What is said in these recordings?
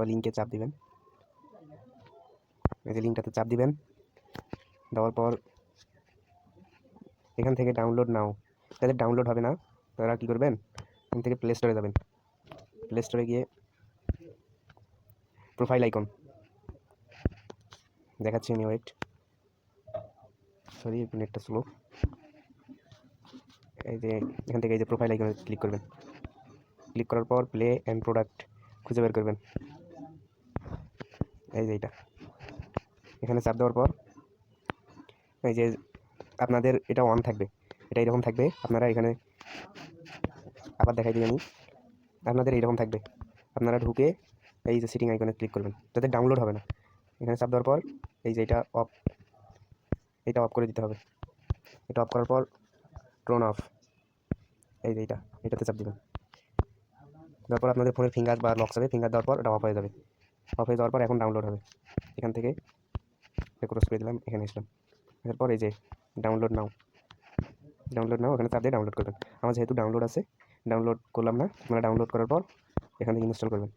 লিঙ্কে চাপ দিবেন, এই যে লিঙ্কটাতে চাপ দিবেন। দেওয়ার পর এখান থেকে ডাউনলোড নাও, যাদের ডাউনলোড হবে না তারা কী করবেন, এখান থেকে প্লে স্টোরে যাবেন। প্লে স্টোরে গিয়ে প্রোফাইল আইকন দেখাচ্ছি আমি, ওয়েট, সরি নেটটা স্লো। এই যে এখান থেকে এই যে প্রোফাইল আইকনে ক্লিক করবেন। ক্লিক করার পর প্লে অ্যান্ড প্রোডাক্ট খুঁজে বের করবেন, এই যে এইটা। এখানে চাপ দেওয়ার পর এই যে আপনাদের এটা অন থাকবে, এটা এরকম থাকবে। আপনারা এখানে আবার দেখাই দিই আমি, আপনাদের এইরকম থাকবে। আপনারা ঢুকে এই যে সেটিং আইকনে ক্লিক করবেন, যাতে ডাউনলোড হবে না। এখানে চাপ দেওয়ার পর এই যে এটা অফ করে দিতে হবে। এটা অফ করার পর ট্রন অফ, এই যে এটাতে চাপ দেবেন। তারপর আপনাদের ফোনের ফিঙ্গার বা লক যাবে, ফিঙ্গার দেওয়ার পর এটা অফ হয়ে যাবে। অফ হয়ে যাওয়ার পর এখন ডাউনলোড হবে। এখান থেকে ক্রস করে দিলাম, এখানে আসলাম। এরপর এই যে ডাউনলোড নাও এখানে চাপ দিয়ে ডাউনলোড করবেন। আমার যেহেতু ডাউনলোড আছে, ডাউনলোড করলাম না। আপনারা ডাউনলোড করার পর এখান থেকে ইনস্টল করবেন।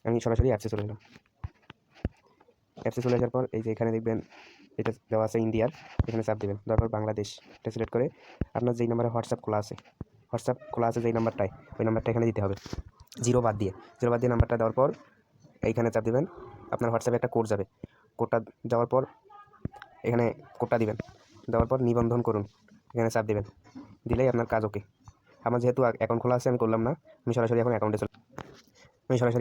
আমি সরাসরি অ্যাপসে চলে এলাম। অ্যাপসে চলে আসার পর এই যে এখানে দেখবেন এটা দেওয়া আছে ইন্ডিয়ার, এখানে চাপ দেবেন। তারপর বাংলাদেশ এটা সিলেক্ট করে আপনার যেই নাম্বারে হোয়াটসঅ্যাপ খোলা আছে যেই নাম্বারটায়, ওই নাম্বারটা এখানে দিতে হবে, জিরো বাদ দিয়ে নাম্বারটা দেওয়ার পর এইখানে চাপ দেবেন। আপনার হোয়াটসঅ্যাপে একটা কোড যাবে, কোডটা যাওয়ার পর এখানে কোডটা দিবেন। দেওয়ার পর নিবন্ধন করুন, এখানে চাপ দেবেন। দিলেই আপনার কাজ ওকে। আমার যেহেতু অ্যাকাউন্ট খোলা আছে আমি করলাম না, আমি সরাসরি এখন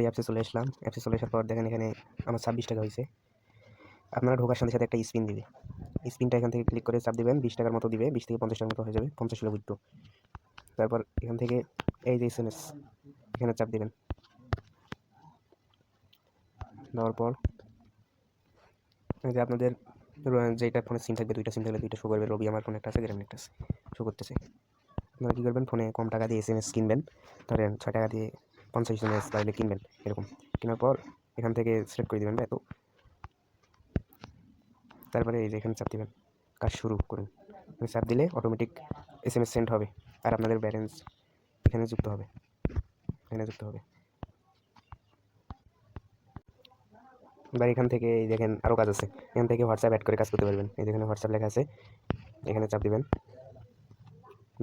অ্যাপসে চলে আসলাম। অ্যাপসে চলে আসার পর দেখেন এখানে আমার 26 টাকা হয়েছে। আপনারা ঢোকার সাথে সাথে একটা স্পিন দিবে, স্পিনটা এখান থেকে ক্লিক করে চাপ দিবেন। 20 টাকার মতো দিবে, 20 থেকে 50 টাকার মতো হয়ে যাবে, 50 হলে উইথড্র। তারপর এখান থেকে এই যে SMS এখানে চাপ দিবেন। দেওয়ার পর এই যে আপনাদের যেটা ফোনে সিম থাকবে, দুইটা সিম থাকলে দুইটা শো করবে। রবি আমার ফোনে একটা আছে, গ্রামীণ একটা আছে, শো করতেছে। আপনারা কী করবেন, ফোনে কম টাকা দিয়ে SMS কিনবেন, ধরেন 6 টাকা দিয়ে 50 SMS তাহলে কিনবেন। এরকম কেনার পর এখান থেকে সিলেক্ট করে দেবেন এত। তারপরে এই যে এখানে চাপ দেবেন, কাজ শুরু করুন। চাপ দিলে অটোমেটিক SMS সেন্ড হবে আর আপনাদের ব্যালেন্স এখানে যুক্ত হবে। এবার এখান থেকে এই দেখেন আরও কাজ আছে, এখান থেকে হোয়াটসঅ্যাপ অ্যাড করে কাজ করতে পারবেন। এই যেখানে হোয়াটসঅ্যাপ লেখা আছে, এখানে চাপ দিবেন।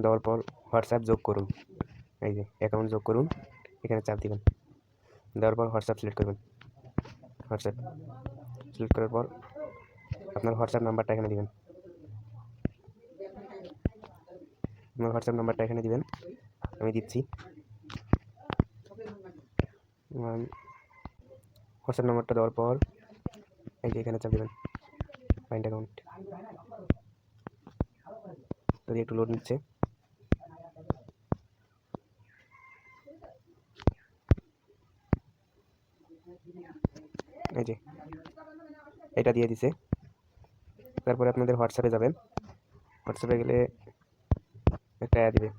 দেওয়ার পর হোয়াটসঅ্যাপ যোগ করুন, এই যে অ্যাকাউন্ট যোগ করুন, এখানে চাপ দিবেন। দেওয়ার পর হোয়াটসঅ্যাপ সিলেক্ট করবেন। হোয়াটসঅ্যাপ সিলেক্ট করার পর আপনার হোয়াটসঅ্যাপ নাম্বারটা এখানে দিবেন। আমি দিচ্ছি। হোয়াটসঅ্যাপ নাম্বারটা দেওয়ার পর এই যে এখানে চাপ দেবেন ফাইন্ড অ্যাকাউন্ট। যদি একটু লোড নিচ্ছে, এই যে এটা দিয়ে দিছে। তারপরে আপনাদের হোয়াটসঅ্যাপে যাবেন, হোয়াটসঅ্যাপে গেলে একটা অ্যাড দিবে,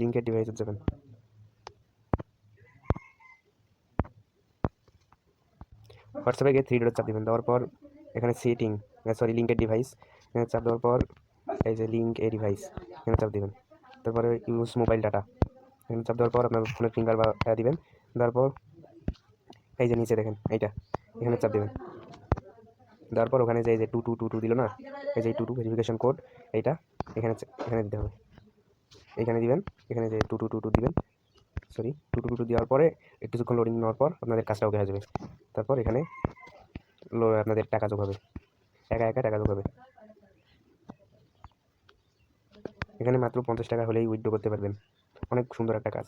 লিঙ্কের ডিভাইসে যাবেন। হোয়াটসঅ্যাপে গিয়ে 3 ডট চাপ দেবেন। দেওয়ার পর এখানে লিঙ্কের ডিভাইস এখানে চাপ দেওয়ার পর এই যে লিঙ্ক এ ডিভাইস এখানে চাপ দেবেন। তারপরে ইউজ মোবাইল ডাটা এখানে চাপ দেওয়ার পর আপনার ফোনের ফিঙ্গার বা দিবেন। দেওয়ার পর এই যে নিচে দেখেন এইটা, এখানে চাপ দেবেন। দেওয়ার পর ওখানে যে 2222 দিল না, এই যে 22 ভেরিফিকেশন কোড, এইটা এখানে দিতে হবে, এখানে দিবেন। এখানে যে 2222 দিবেন, 2222 দেওয়ার পরে কিছুক্ষণ লোডিং নেওয়ার পর আপনাদের কাজটা ওকে হয়ে যাবে। তারপর এখানে আপনাদের টাকা যোগ হবে, একা টাকা যোগ হবে। এখানে মাত্র 50 টাকা হলেই উইথড্র করতে পারবেন। অনেক সুন্দর একটা কাজ।